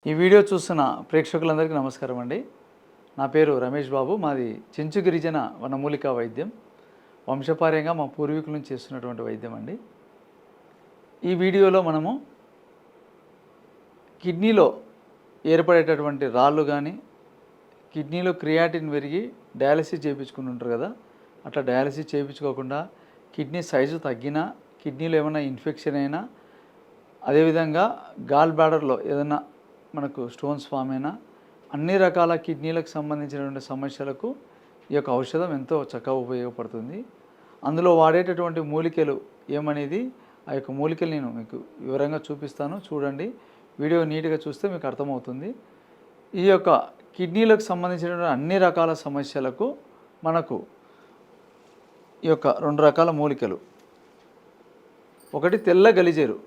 ఈ వీడియో చూస్తున్న ప్రేక్షకులందరికీ నమస్కారం అండి. నా పేరు రమేష్ బాబు. మాది చెంచు గిరిజన వనమూలికా వైద్యం. వంశపార్యంగా మా పూర్వీకుల నుంచి చేస్తున్నటువంటి వైద్యం అండి. ఈ వీడియోలో మనము కిడ్నీలో ఏర్పడేటటువంటి రాళ్ళు కానీ, కిడ్నీలో క్రియాటిన్ పెరిగి డయాలసిస్ చేయించుకుని ఉంటారు కదా, అట్లా డయాలసిస్ చేయించుకోకుండా కిడ్నీ సైజు తగ్గినా, కిడ్నీలో ఏమైనా ఇన్ఫెక్షన్ అయినా, అదేవిధంగా గాల్ బ్లాడర్లో ఏదైనా మనకు స్టోన్స్ ఫామ్ అయినా, అన్ని రకాల కిడ్నీలకు సంబంధించినటువంటి సమస్యలకు ఈ యొక్క ఔషధం ఎంతో చక్కగా ఉపయోగపడుతుంది. అందులో వాడేటటువంటి మూలికలు ఏమనేది, ఆ యొక్క మూలికలు నేను మీకు వివరంగా చూపిస్తాను. చూడండి, వీడియో నీట్గా చూస్తే మీకు అర్థమవుతుంది. ఈ యొక్క కిడ్నీలకు సంబంధించినటువంటి అన్ని రకాల సమస్యలకు మనకు ఈ యొక్క 2 రకాల మూలికలు. ఒకటి తెల్ల గలిజేరు.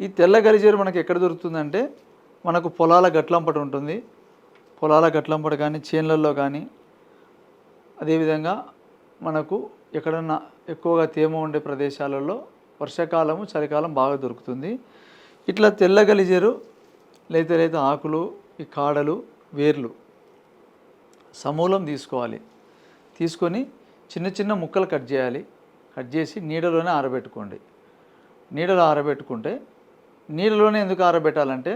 ఈ తెల్ల గలిజేరు మనకి ఎక్కడ దొరుకుతుందంటే, మనకు పొలాల గట్లంపట ఉంటుంది. పొలాల గట్లంపట కానీ, చేన్లల్లో కానీ, అదేవిధంగా మనకు ఎక్కడన్నా ఎక్కువగా తేమ ఉండే ప్రదేశాలలో వర్షాకాలము, చలికాలం బాగా దొరుకుతుంది. ఇట్లా తెల్ల గలిజేరు లేత ఆకులు, ఈ కాడలు, వేర్లు సమూలం తీసుకోవాలి. తీసుకొని చిన్న చిన్న ముక్కలు కట్ చేయాలి. కట్ చేసి నీడలోనే ఆరబెట్టుకోండి. నీడలో ఆరబెట్టుకుంటే, నీడలోనే ఎందుకు ఆరబెట్టాలంటే,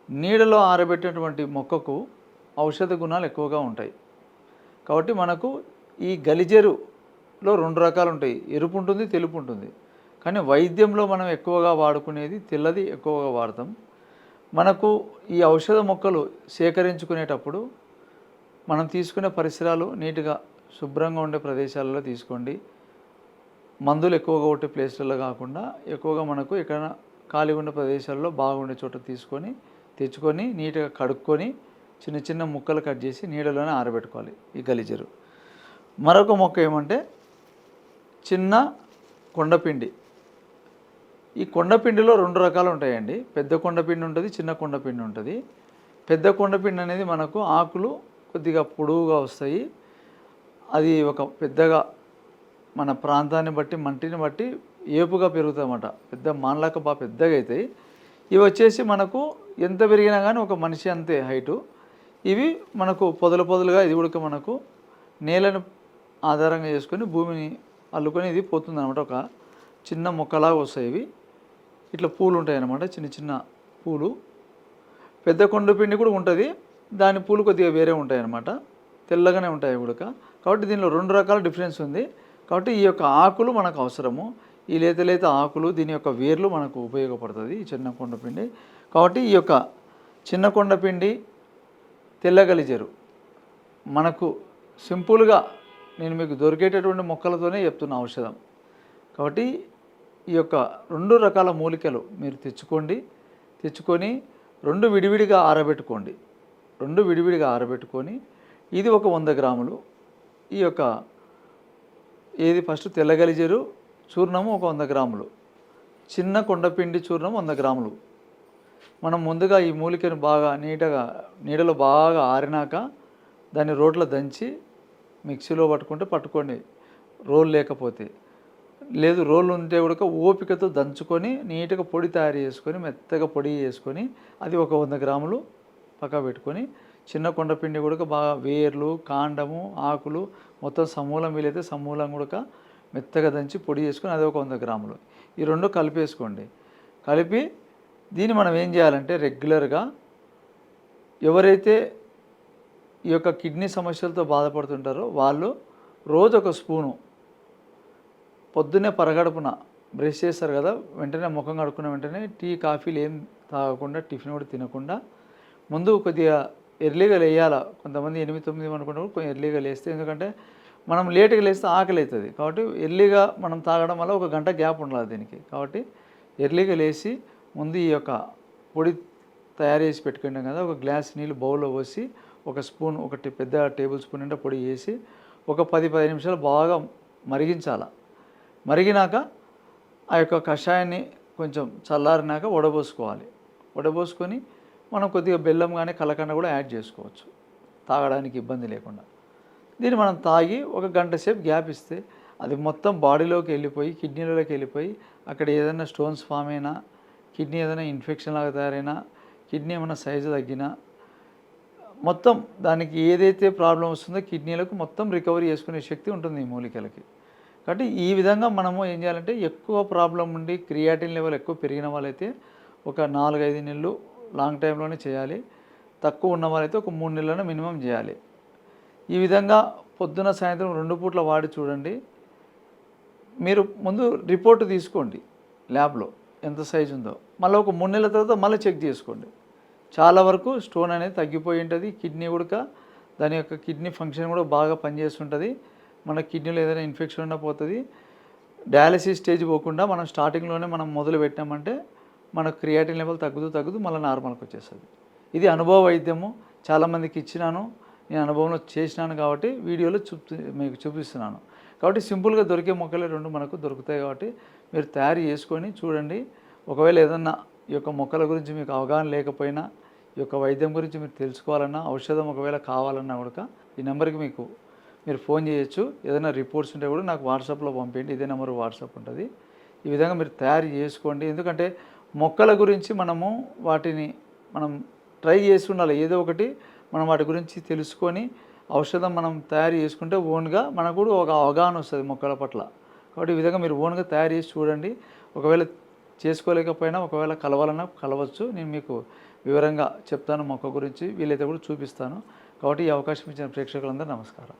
నీడలో ఆరబెట్టినటువంటి మొక్కకు ఔషధ గుణాలు ఎక్కువగా ఉంటాయి. కాబట్టి మనకు ఈ గలిజేరులో 2 రకాలు ఉంటాయి. ఎరుపు ఉంటుంది, తెలుపు ఉంటుంది. కానీ వైద్యంలో మనం ఎక్కువగా వాడుకునేది తెల్లది ఎక్కువగా వాడతాం. మనకు ఈ ఔషధ మొక్కలు సేకరించుకునేటప్పుడు మనం తీసుకునే పరిసరాలు నీట్గా శుభ్రంగా ఉండే ప్రదేశాలలో తీసుకోండి. మందులు ఎక్కువగా కొట్టే ప్లేస్లలో కాకుండా, ఎక్కువగా మనకు ఎక్కడైనా ఖాళీ ఉండే ప్రదేశాల్లో బాగుండే చోట తెచ్చుకొని నీట్గా కడుక్కొని చిన్న చిన్న ముక్కలు కట్ చేసి నీడలోనే ఆరబెట్టుకోవాలి ఈ గలిజేరు. మరొక మొక్క ఏమంటే చిన్న కొండపిండి. ఈ కొండపిండిలో 2 రకాలు ఉంటాయండి. పెద్ద కొండపిండి ఉంటుంది, చిన్న కొండపిండి ఉంటుంది. పెద్ద కొండపిండి అనేది మనకు ఆకులు కొద్దిగా పొడవుగా వస్తాయి. అది ఒక పెద్దగా మన ప్రాంతాన్ని బట్టి, మంటిని బట్టి ఏపుగా పెరుగుతాయన్నమాట. పెద్ద మానలాక బాగా పెద్దగా అవుతాయి. ఇవి వచ్చేసి మనకు ఎంత పెరిగినా కానీ ఒక మనిషి అంతే హైటు. ఇవి మనకు పొదలుగా, ఇది కూడా మనకు నేలను ఆధారంగా చేసుకొని భూమిని అల్లుకొని ఇది పోతుంది అనమాట. ఒక చిన్న మొక్కలాగా వస్తాయి ఇవి. ఇట్లా పూలు ఉంటాయి అన్నమాట, చిన్న చిన్న పూలు. పెద్ద కొండపిండి కూడా ఉంటుంది, దాని పూలు కొద్దిగా వేరే ఉంటాయి అన్నమాట, తెల్లగానే ఉంటాయి కూడా. కాబట్టి దీనిలో 2 రకాల డిఫరెన్స్ ఉంది. కాబట్టి ఈ యొక్క ఆకులు మనకు అవసరము. ఈ లేత ఆకులు, దీని యొక్క వేర్లు మనకు ఉపయోగపడుతుంది ఈ చిన్న కొండపిండి. కాబట్టి ఈ యొక్క చిన్న కొండపిండి, తెల్ల గలిజేరు మనకు సింపుల్గా నేను మీకు దొరికేటటువంటి మొక్కలతోనే చెప్తున్న ఔషధం. కాబట్టి ఈ యొక్క 2 రకాల మూలికలు మీరు తెచ్చుకొని 2 విడివిడిగా ఆరబెట్టుకోండి. 2 విడివిడిగా ఆరబెట్టుకొని, ఇది ఒక 100 గ్రాములు. ఈ యొక్క ఏది ఫస్ట్ తెల్ల గలిజేరు చూర్ణము ఒక 100 గ్రాములు, చిన్న కొండపిండి చూర్ణం 100 గ్రాములు. మనం ముందుగా ఈ మూలికను బాగా నీడలో బాగా ఆరినాక దాన్ని రోట్లో దంచి మిక్సీలో పట్టుకోండి. రోల్ లేకపోతే లేదు, రోల్ ఉంటే కూడా ఓపికతో దంచుకొని నీట్గా పొడి తయారు చేసుకొని, మెత్తగా పొడి చేసుకొని, అది ఒక 100 గ్రాములు పక్క పెట్టుకొని, చిన్న కొండపిండి కూడా బాగా వేర్లు, కాండము, ఆకులు మొత్తం సమూలం, వీలైతే సమూలం కూడా మెత్తగా దంచి పొడి చేసుకొని అది ఒక 100 గ్రాములు. ఈ 2 కలిపేసుకోండి. కలిపి దీన్ని మనం ఏం చేయాలంటే, రెగ్యులర్గా ఎవరైతే ఈ యొక్క కిడ్నీ సమస్యలతో బాధపడుతుంటారో వాళ్ళు రోజు ఒక స్పూను పొద్దున్నే పరగడుపున బ్రష్ చేస్తారు కదా, వెంటనే ముఖం కడుక్కున్న వెంటనే టీ, కాఫీలు ఏం తాగకుండా, టిఫిన్ కూడా తినకుండా ముందు కొద్దిగా ఎర్లీగా లేయాల. కొంతమంది 8-9 అనుకుంటారు, కొంచెం ఎర్లీగా లేస్తే, ఎందుకంటే మనం లేటుగా లేస్తే ఆకలి అవుతుంది. కాబట్టి ఎర్లీగా మనం తాగడం వల్ల 1 గంట గ్యాప్ ఉండాలి దీనికి. కాబట్టి ఎర్లీగా లేచి ముందు ఈ యొక్క పొడి తయారు చేసి పెట్టుకుంటాం కదా, ఒక గ్లాస్ నీళ్ళు బౌల్లో పోసి ఒక స్పూన్, పెద్ద టేబుల్ స్పూన్ నిండా పొడి వేసి ఒక 10-15 నిమిషాలు బాగా మరిగించాలి. మరిగినాక ఆ యొక్క కషాయాన్ని కొంచెం చల్లారినాక వడబోసుకొని మనం కొద్దిగా బెల్లం కానీ కలకండ కూడా యాడ్ చేసుకోవచ్చు, తాగడానికి ఇబ్బంది లేకుండా. దీన్ని మనం తాగి 1 గంట సేపు గ్యాప్ ఇస్తే అది మొత్తం బాడీలోకి వెళ్ళిపోయి, కిడ్నీలోకి వెళ్ళిపోయి, అక్కడ ఏదైనా స్టోన్స్ ఫామ్ అయినా, కిడ్నీ ఏదైనా ఇన్ఫెక్షన్ లాగా తయారైనా, కిడ్నీ ఏమైనా సైజు తగ్గినా, మొత్తం దానికి ఏదైతే ప్రాబ్లం వస్తుందో కిడ్నీలకు మొత్తం రికవరీ చేసుకునే శక్తి ఉంటుంది ఈ మూలికలకి. కాబట్టి ఈ విధంగా మనము ఏం చేయాలంటే, ఎక్కువ ప్రాబ్లం ఉండి క్రియాటిన్ లెవెల్ ఎక్కువ పెరిగిన వాళ్ళైతే ఒక 4, 5 నెలలు లాంగ్ టైంలోనే చేయాలి. తక్కువ ఉన్న వాళ్ళైతే ఒక 3 నెలలను మినిమం చేయాలి. ఈ విధంగా పొద్దున సాయంత్రం 2 పూట్ల వాడి చూడండి. మీరు ముందు రిపోర్ట్ తీసుకోండి ల్యాబ్లో ఎంత సైజు ఉందో. మళ్ళీ ఒక 3 నెలల తర్వాత మళ్ళీ చెక్ చేసుకోండి. చాలా వరకు స్టోన్ అనేది తగ్గిపోయి ఉంటుంది. కిడ్నీ కూడా దాని యొక్క కిడ్నీ ఫంక్షన్ కూడా బాగా పనిచేస్తుంటుంది. మన కిడ్నీలో ఏదైనా ఇన్ఫెక్షన్ ఉన్నా పోతుంది. డయాలసిస్ స్టేజ్ పోకుండా మనం స్టార్టింగ్లోనే మనం మొదలు పెట్టామంటే మన క్రియాటిన్ లెవెల్ తగ్గుతూ మళ్ళీ నార్మల్కి వచ్చేస్తుంది. ఇది అనుభవ వైద్యము. చాలామందికి ఇచ్చినాను, నేను అనుభవంలో చేసినాను కాబట్టి వీడియోలో మీకు చూపిస్తున్నాను. కాబట్టి సింపుల్గా దొరికే మొక్కలే 2 మనకు దొరుకుతాయి కాబట్టి మీరు తయారు చేసుకొని చూడండి. ఒకవేళ ఏదన్నా ఈ యొక్క మొక్కల గురించి మీకు అవగాహన లేకపోయినా, ఈ యొక్క వైద్యం గురించి మీరు తెలుసుకోవాలన్నా, ఔషధం ఒకవేళ కావాలన్నా కూడా ఈ నెంబర్కి మీరు ఫోన్ చేయొచ్చు. ఏదైనా రిపోర్ట్స్ ఉంటే కూడా నాకు వాట్సాప్లో పంపించండి. ఇదే నెంబర్ వాట్సాప్ ఉంటుంది. ఈ విధంగా మీరు తయారు చేసుకోండి. ఎందుకంటే మొక్కల గురించి వాటిని మనం ట్రై చేసి ఉండాలి. ఏదో ఒకటి మనం వాటి గురించి తెలుసుకొని ఔషధం మనం తయారు చేసుకుంటే ఓన్గా మనకు కూడా ఒక అవగాహన వస్తుంది మొక్కల పట్ల. కాబట్టి ఈ విధంగా మీరు ఓన్గా తయారు చేసి చూడండి. ఒకవేళ చేసుకోలేకపోయినా, ఒకవేళ కలవాలన్నా కలవచ్చు. నేను మీకు వివరంగా చెప్తాను మొక్క గురించి, వీలైతే కూడా చూపిస్తాను. కాబట్టి ఈ అవకాశం ఇచ్చిన ప్రేక్షకులందరూ నమస్కారం.